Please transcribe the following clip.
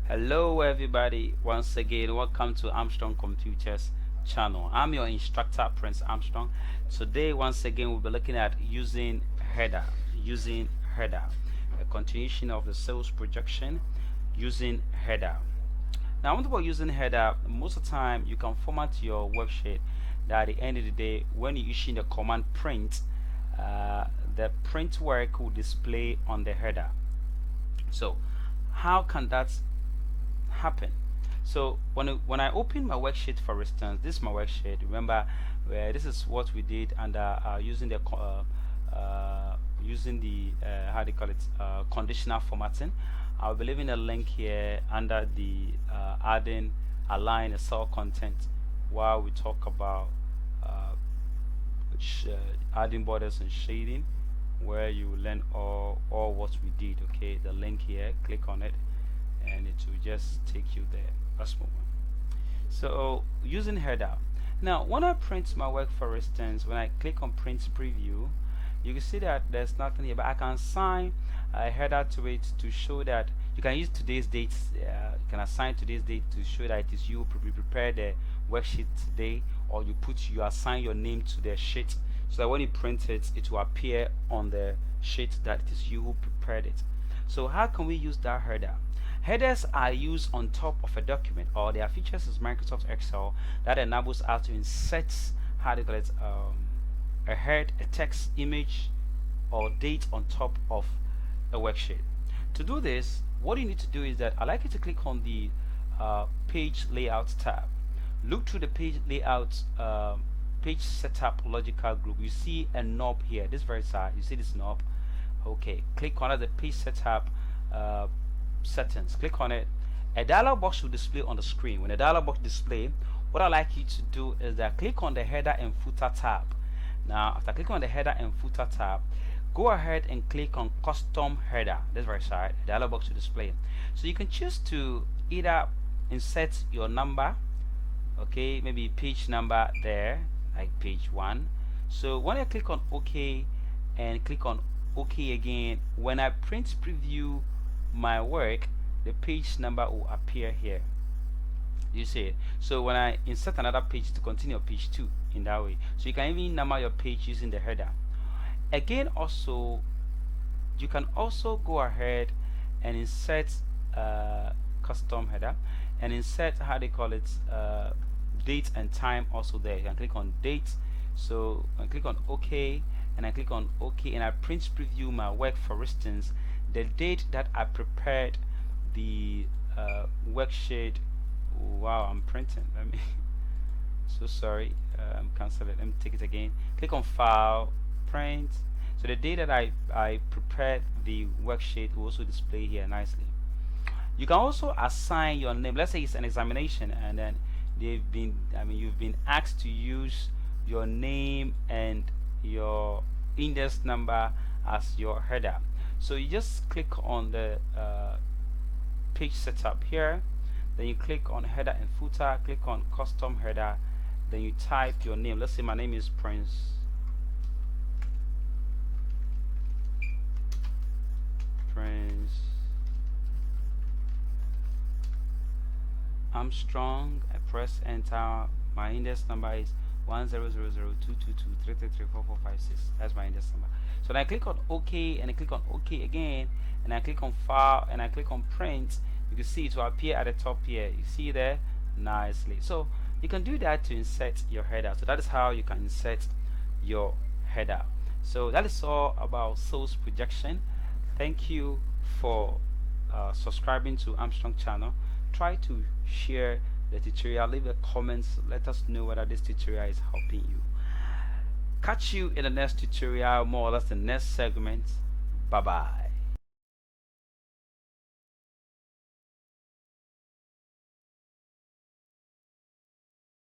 Hello everybody, once again welcome to Armstrong Computers channel. I'm your instructor Prince Armstrong. Today once again we'll be looking at using header, a continuation of the sales projection using header. Now what about using header? Most of the time you can format your worksheet that at the end of the day when you issue the command print, the print work will display on the header. So how can that happen? So when I open my worksheet, for instance, this is my worksheet. Remember, where this is what we did under using the how do you call it, conditional formatting. I'll be leaving a link here under the adding align a cell content while we talk about uh, adding borders and shading, where you learn all what we did. Okay, the link here, click on it and it will just take you there. Let's move on. So using header. Now when I print my work, for instance, when I click on print preview, you can see that there's nothing here, but I can assign a header to it to show that you can use today's date. You can assign today's date to show that it is you prepare the worksheet today, or you assign your name to the sheet so that when you print it, it will appear on the sheet that it is you who prepared it. So how can we use that header? Headers are used on top of a document, or there are features in Microsoft Excel that enables us to insert, how do you call it, a head, a text, image, or date on top of a worksheet. To do this, what you need to do is that I like you to click on the page layout tab. Look through the page layout, page setup logical group. You see a knob here, this very side. You see this knob? Okay, click on the page setup settings. Click on it. A dialog box will display on the screen. When a dialog box display, what I like you to do is that click on the header and footer tab. Now after clicking on the header and footer tab, go ahead and click on custom header, this very side. A dialog box will display. So you can choose to either insert your number, okay, maybe page number there, like page 1. So when I click on OK and click on OK again, when I print preview my work, the page number will appear here. You see it? So when I insert another page to continue page 2 in that way, so you can even number your page using the header. Again, also you can also go ahead and insert custom header and insert, how they call it, date and time also there. You can click on date, so I click on OK and I click on OK and I print preview my work, for instance, the date that I prepared the worksheet. Wow, I'm printing. Let me so sorry, cancel it. Let me take it again. Click on file, print. So the date that I prepared the worksheet will also display here nicely. You can also assign your name. Let's say it's an examination and then you've been asked to use your name and your index number as your header. So you just click on the page setup here, then you click on header and footer, click on custom header, then you type your name. Let's say my name is Prince Armstrong. I press enter. My index number is 10002223334456. That's my index number. So then I click on OK and I click on OK again and I click on file and I click on print. You can see it will appear at the top here. You see there nicely. So you can do that to insert your header. So that is how you can insert your header. So that is all about sales projection. Thank you for subscribing to Armstrong channel. Try to share the tutorial, leave a comment, let us know whether this tutorial is helping you. Catch you in the next tutorial, more or less the next segment. Bye bye.